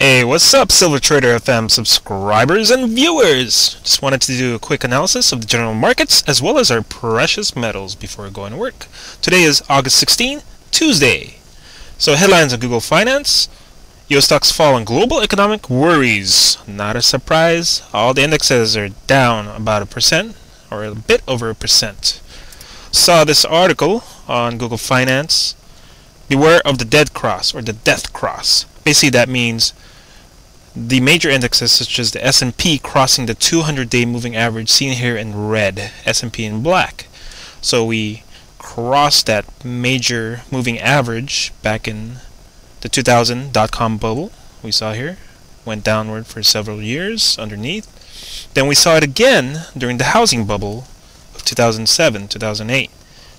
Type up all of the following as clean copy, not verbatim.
Hey, what's up, SilverTraderFM subscribers and viewers? Just wanted to do a quick analysis of the general markets as well as our precious metals before going to work. Today is August 16, Tuesday. So headlines on Google Finance. US stocks fall on global economic worries. Not a surprise. All the indexes are down about 1% or a bit over 1%. Saw this article on Google Finance. Beware of the dead cross or the death cross. Basically that means the major indexes such as the S&P crossing the 200-day moving average seen here in red, S&P in black. So we crossed that major moving average back in the 2000 dot-com bubble we saw here. Went downward for several years underneath. Then we saw it again during the housing bubble of 2007, 2008.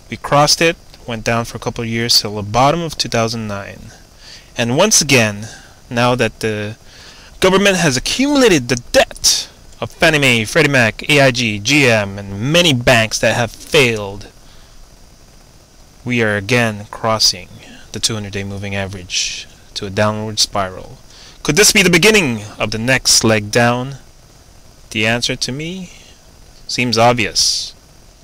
We crossed it, went down for a couple of years till the bottom of 2009. And once again, now that the government has accumulated the debt of Fannie Mae, Freddie Mac, AIG, GM, and many banks that have failed, we are again crossing the 200-day moving average to a downward spiral. Could this be the beginning of the next leg down? The answer to me seems obvious.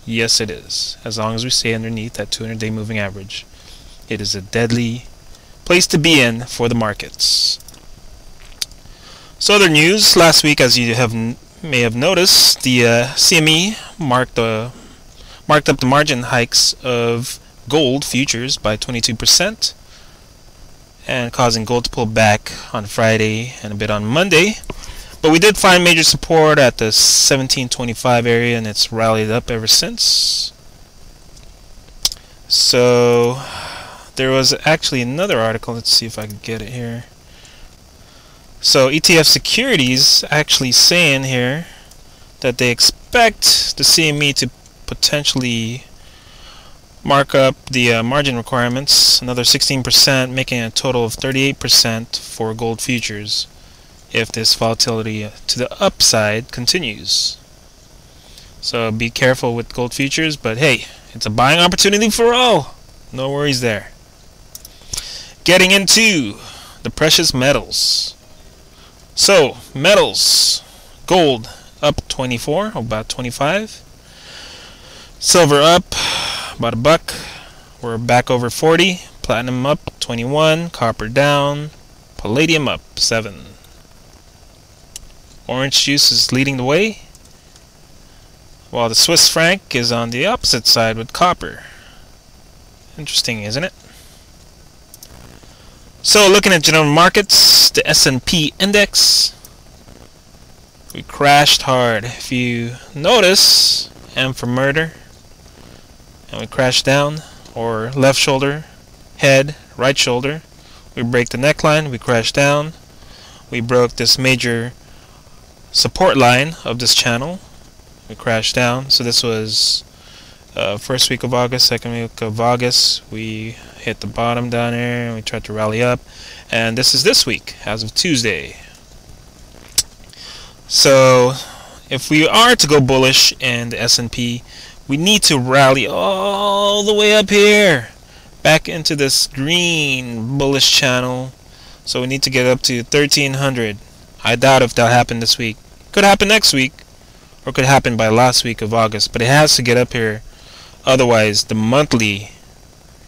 Yes, it is. As long as we stay underneath that 200-day moving average, it is a deadly place to be in for the markets. So other news, last week, as you may have noticed, the CME marked up the margin hikes of gold futures by 22% and causing gold to pull back on Friday and a bit on Monday. But we did find major support at the 1725 area, and it's rallied up ever since. So there was actually another article. Let's see if I can get it here. So ETF Securities actually saying here that they expect the CME to potentially mark up the margin requirements another 16%, making a total of 38% for gold futures if this volatility to the upside continues. So be careful with gold futures, but hey, it's a buying opportunity for all. No worries there. Getting into the precious metals. So, metals, gold up 24, about 25. Silver up about $1. We're back over 40. Platinum up 21. Copper down. Palladium up 7. Orange juice is leading the way, while the Swiss franc is on the opposite side with copper. Interesting, isn't it? So looking at general markets, the S&P index, we crashed hard. If you notice, M for murder, and we crashed down, or left shoulder, head, right shoulder. We break the neckline, we crash down. We broke this major support line of this channel. We crashed down. So this was first week of August, second week of August. We hit the bottom down there and we tried to rally up, and this is this week as of Tuesday. So if we are to go bullish in the S&P, we need to rally all the way up here back into this green bullish channel. So we need to get up to 1300. I doubt if that'll happen this week. Could happen next week, or could happen by last week of August, but it has to get up here. Otherwise, the monthly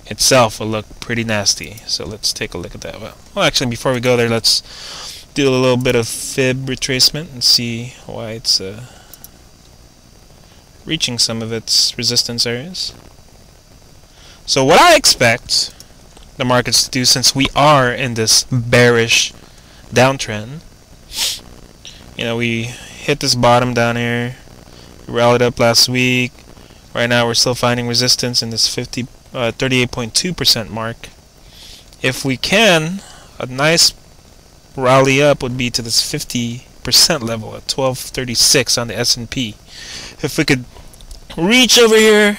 itself will look pretty nasty. So let's take a look at that. Well, actually, before we go there, let's do a little bit of fib retracement and see why it's reaching some of its resistance areas. So what I expect the markets to do, since we are in this bearish downtrend, you know, we hit this bottom down here, we rallied up last week. Right now we're still finding resistance in this 38.2% mark. If we can, a nice rally up would be to this 50% level at 1236 on the S&P. If we could reach over here,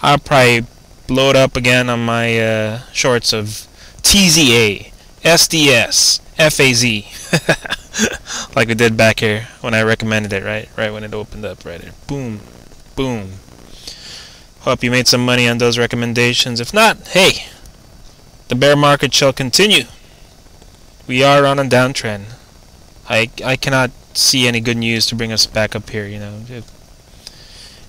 I'll probably blow it up again on my shorts of TZA, SDS, FAZ. Like we did back here when I recommended it, right when it opened up, right here. Boom, boom. Hope you made some money on those recommendations. If not, hey, the bear market shall continue. we are on a downtrend. I cannot see any good news to bring us back up here. You know,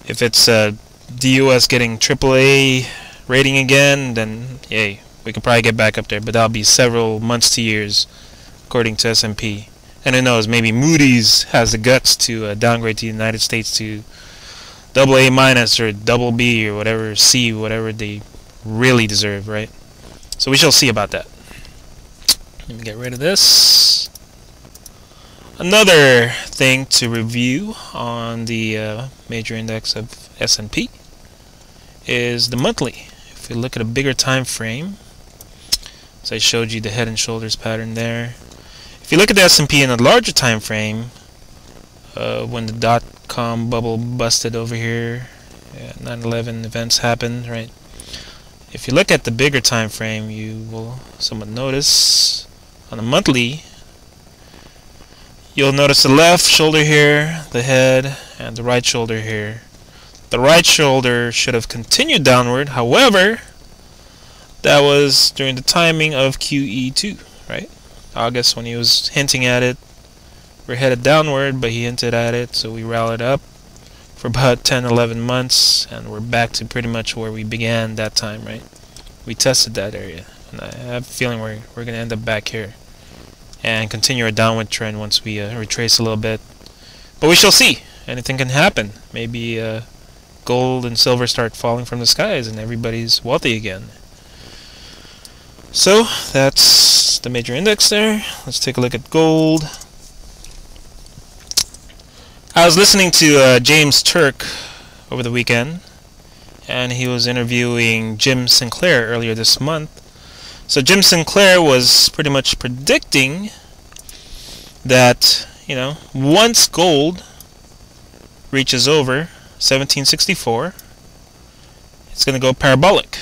if it's the US getting AAA rating again, then yay, we could probably get back up there. But that'll be several months to years, according to S&P. And who knows? Maybe Moody's has the guts to downgrade the United States to AA minus or double B or whatever, C, whatever they really deserve, right? So we shall see about that. Let me get rid of this. Another thing to review on the major index of S&P is the monthly. If we look at a bigger time frame, so I showed you the head and shoulders pattern there. If you look at the S&P in a larger time frame, when the dot-com bubble busted over here, 9/11 events happened, right? If you look at the bigger time frame, you will somewhat notice on the monthly, you'll notice the left shoulder here, the head, and the right shoulder here. The right shoulder should have continued downward. However, that was during the timing of QE2, right? August, when he was hinting at it. We're headed downward, but he hinted at it, so we rallied up for about 10-11 months, and we're back to pretty much where we began that time, right? We tested that area, and I have a feeling we're going to end up back here and continue our downward trend once we retrace a little bit. But we shall see. Anything can happen. Maybe gold and silver start falling from the skies and everybody's wealthy again. So that's the major index there. Let's take a look at gold. I was listening to James Turk over the weekend, and he was interviewing Jim Sinclair earlier this month. So Jim Sinclair was pretty much predicting that, you know, once gold reaches over 1764, it's going to go parabolic.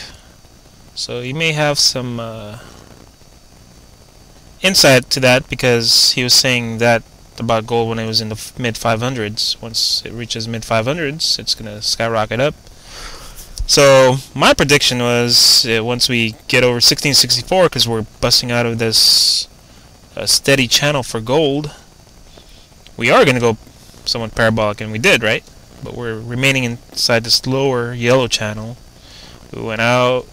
So you may have some insight to that, because he was saying that about gold when it was in the mid 500s. Once it reaches mid 500s, it's going to skyrocket up. So my prediction was once we get over 1664, because we're busting out of this steady channel for gold, we are going to go somewhat parabolic, and we did, right? But we're remaining inside this lower yellow channel. We went out,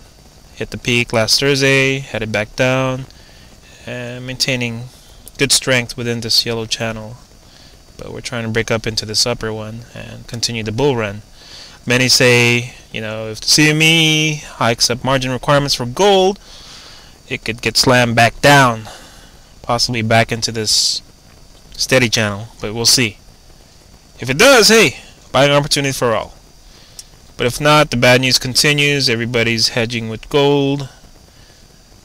hit the peak last Thursday, headed back down, and maintaining good strength within this yellow channel. But we're trying to break up into this upper one and continue the bull run. Many say, you know, if the CME hikes up margin requirements for gold, it could get slammed back down, possibly back into this steady channel, but we'll see. If it does, hey, buying opportunity for all. But if not, the bad news continues. Everybody's hedging with gold.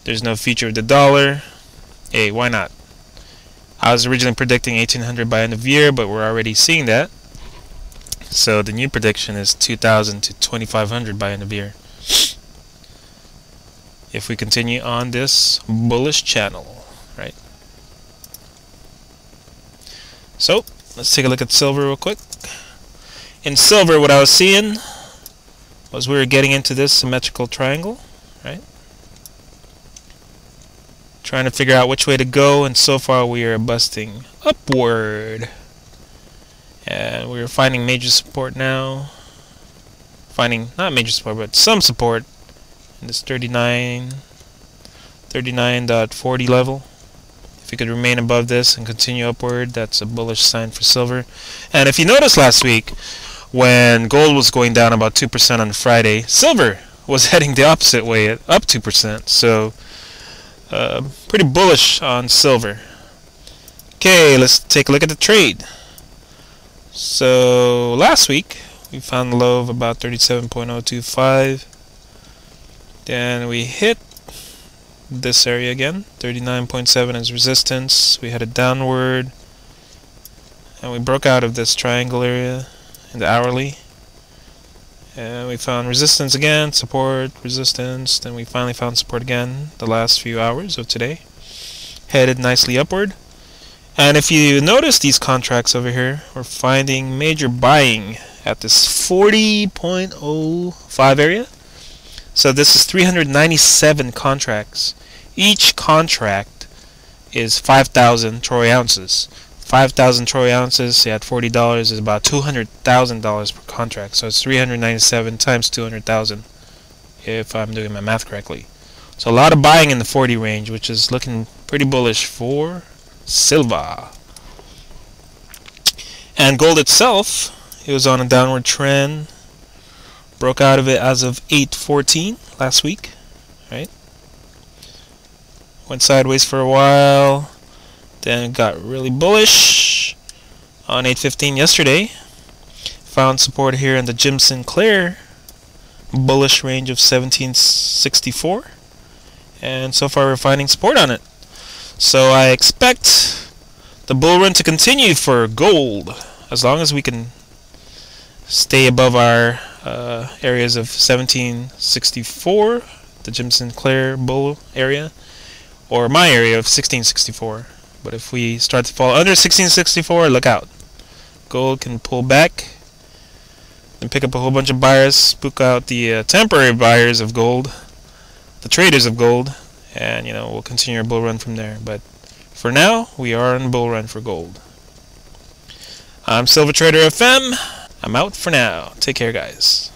There's no future of the dollar. Hey, why not? I was originally predicting 1800 by end of year, but we're already seeing that. So the new prediction is 2000 to 2500 by end of year, if we continue on this bullish channel, right? So let's take a look at silver real quick. In silver, what I was seeing was we were getting into this symmetrical triangle, right? Trying to figure out which way to go, and so far we are busting upward. And we're finding major support now. Finding, not major support, but some support in this 39.40 level. If you could remain above this and continue upward, that's a bullish sign for silver. And if you noticed last week, when gold was going down about 2% on Friday, silver was heading the opposite way, at up 2%. So pretty bullish on silver. Okay, let's take a look at the trade. So last week we found the low of about 37.025. Then we hit this area again, 39.7 as resistance. We headed downward, and we broke out of this triangle area in the hourly. And we found resistance again, support, resistance. Then we finally found support again the last few hours of today. Headed nicely upward. And if you notice these contracts over here, we're finding major buying at this 40.05 area. So this is 397 contracts. Each contract is 5,000 troy ounces. 5,000 troy ounces at $40 is about $200,000 per contract. So it's 397 times 200,000, if I'm doing my math correctly. So a lot of buying in the 40 range, which is looking pretty bullish for silver. And gold itself, it was on a downward trend. Broke out of it as of 8/14 last week, right? Went sideways for a while, then got really bullish on 8/15 yesterday. Found support here in the Jim Sinclair bullish range of 1764, and so far we're finding support on it. So I expect the bull run to continue for gold as long as we can stay above our areas of 1764, the Jim Sinclair bull area, or my area of 1664. But if we start to fall under 1664, look out. Gold can pull back and pick up a whole bunch of buyers, spook out the temporary buyers of gold, the traders of gold, and we'll continue our bull run from there. But for now, we are on bull run for gold. I'm SilverTraderFM. I'm out for now. Take care, guys.